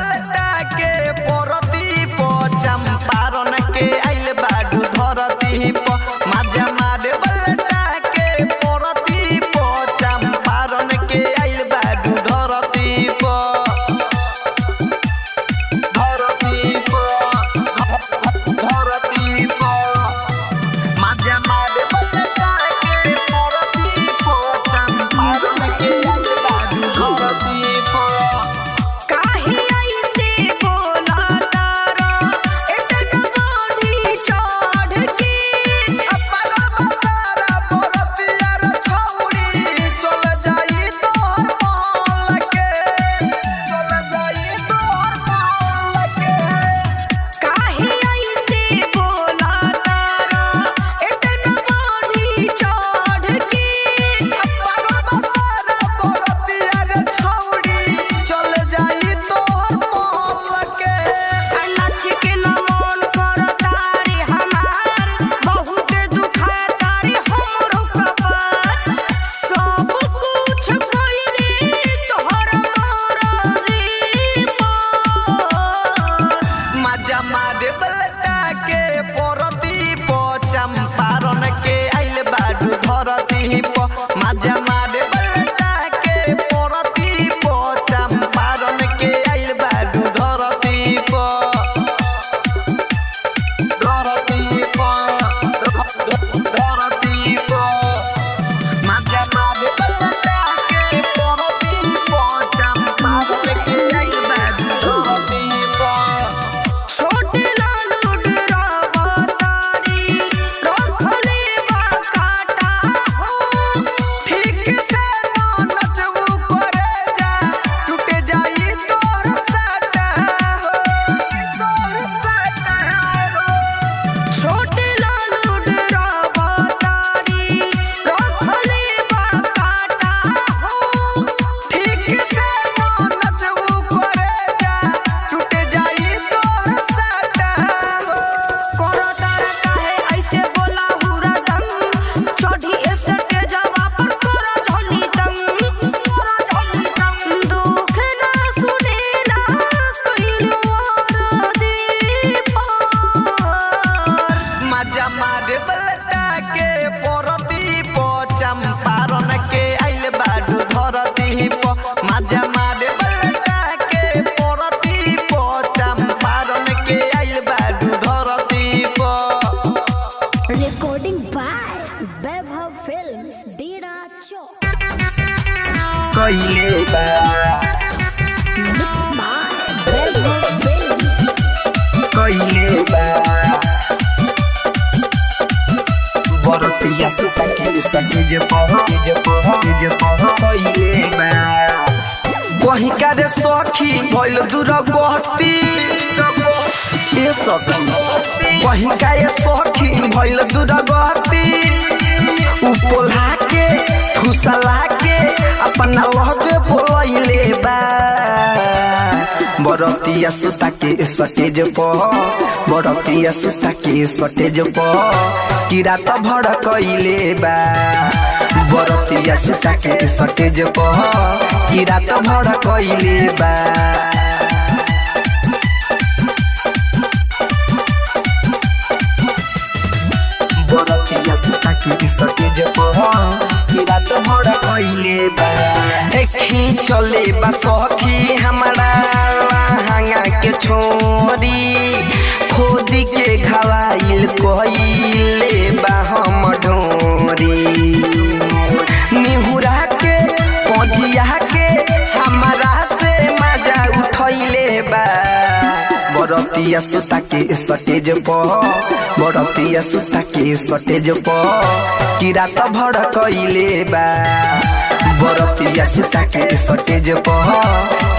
बलटा के परती प चंपारण के आइल बाडू धरती प माजा मारे बलटा के परती प चंपारण के आइल बाडू धरती प कहीं करे सखी भइल दूर गहती ए सखी कहीं करे सखी भइल दूर गहती उपोला के फुसला के अपना लगे बोलैले बा बरतिया सुता के सटेज प बरतिया सुता के सटेज प किरा त भड़कइले बा बरतिया सुता के सटेज प किरा त भड़कइले बा बरतिया सुता के सटेज प किरा त भड़कइले बा देखी चले बा सखी हमारा लहंगा के छोरी खोदी के घवाइल कइले बा हम ढोरी निहुरा के पजिया के हमारा से मजा उठैले बा बरतिया सुता के सटेज प बरतिया सुता के सटेज प किरा त भड़कइले बा बरतिया सुता के सटेज प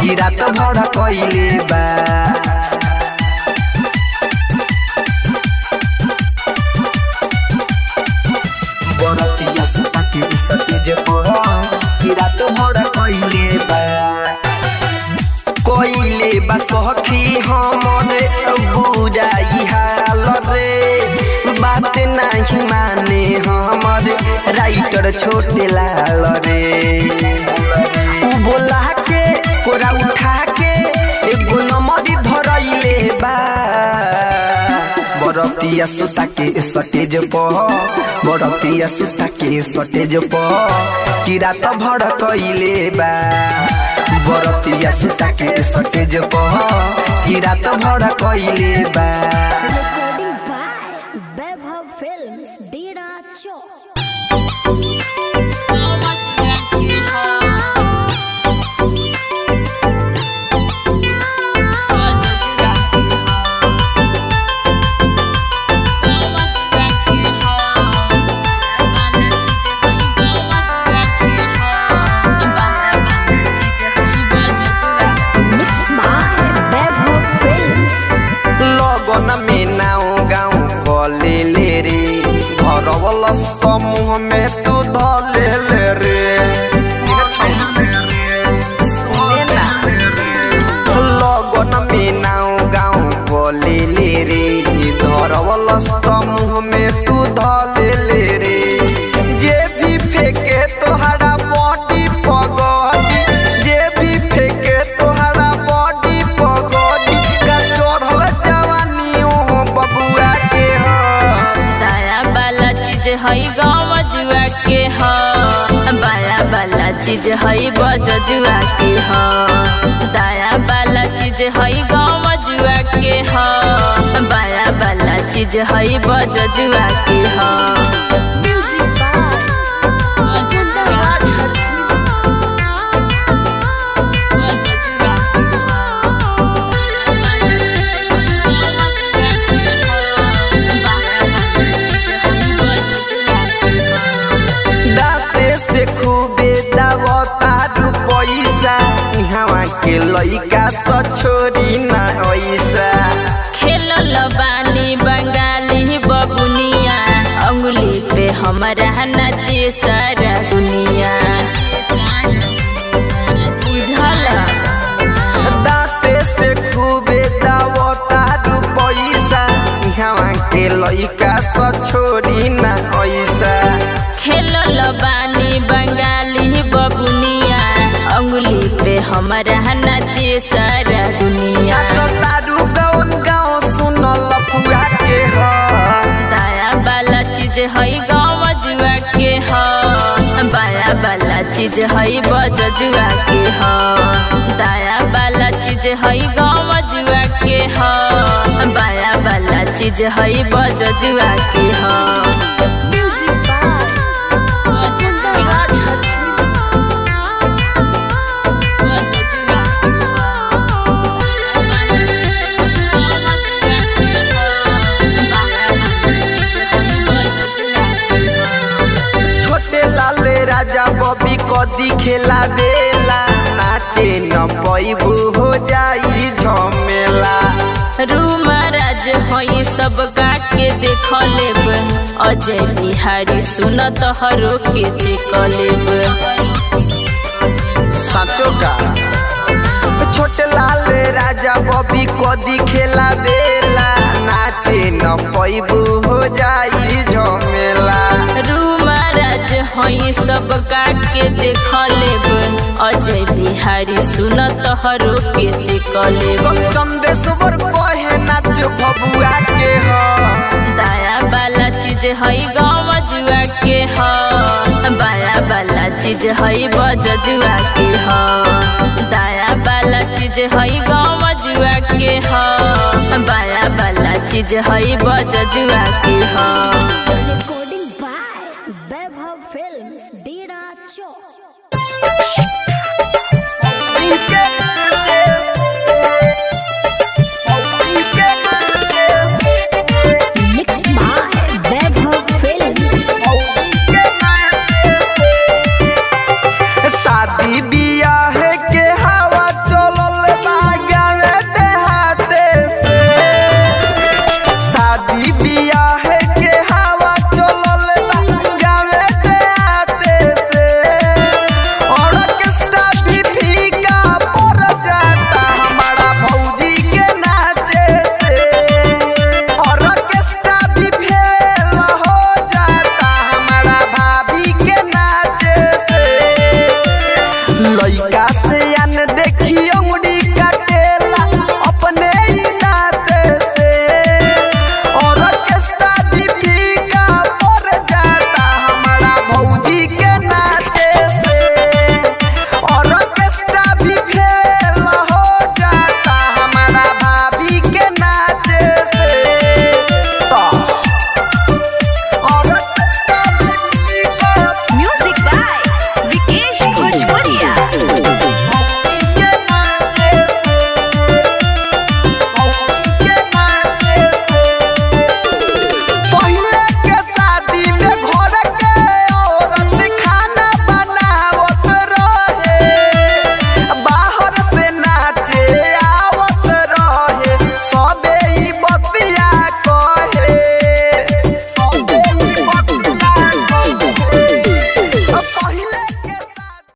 किरा त भड़कइले बा बरतिया सुता के सटेज प किरा त भड़कइले बा कोइले बा सखी हमरे बुझाई हाल रे बात नहीं माने हमरे राइटर छोटे लाल रे उ बोला के कोरा उठा के एगो बरतिया सुता के सटेज पर बरतिया सुता के सटेज पर कि रात भर कइले बा बरतिया सुता के सटेज पर कि रात भर कइले बा। Recording by Vaibhav Films, Dera Chowk. Mixed by Vaibhav Films. लगन में नाव गाँव कले ले रे घरवल समूह में तू धले ले रे लगन में नाव गाँव कले ले रे घरवल समूह में तू धले ले रे जे भी फेंके तोहरा बॉडी पगड़ी जे भी फेंके तोहरा बॉडी पगड़ी का चढ़ल जवानी ओ बबुआ के हो दाया वाला चीज हई गाँव जुआ के ह बाया वाला चीज हई बजुआ के ह दाया वाला चीज हई गाँव जुआ के ह बाया वाला चीज हई बजुआ के ह। Music by Kundaraj Harsi. दाते से खूबे दावता पैसा इहवा के लइका स छोरी ना ऐसा खेलल बानी बंगाली बबुनिया अंगुली पे हमारा नाचे सारा दुनिया बुझल। दाते से खूबे दावता पैसा इहवा के लइका स छोरी ना ऐसा खेलल बानी बंगाली बबुनिया अंगुली पे हमारा नाचे सारा दुनिया तारू गौन गाँव सुनल फुआ के हो दाया वाला चीज हई गाँव जुआ के ह बाया वाला चीज हई बजुआ के ह दाया वाला चीज हई गाँव जुआ के ह बाया वाला चीज हई बजुआ के ह। Music by Kundaraj Harsi. छोटे लाले राजा बबी कदी खेला बेला नाचे न पैबू हो जाई झमेला रूमा राज हई सब गा के देख लेब अजय बिहारी सुन तोहरो के चेक लेब। साचो का छोटे लाले राजा बबी कदी खेला बेला नाचे न पैबू हो जाई झमेला रूमा राज हई सब गा के देख लेब अजय बिहारी सुन तोहरो के चेक लेब। चंदेश्वर कहे नाच बबुआ के हो दाया वाला चीज हई गाँव जुआ के ह बाया वाला चीज हई बजुआ के ह दाया वाला चीज हई गाँव जुआ के ह बाया वाला चीज हई बजुआ के ह। Recording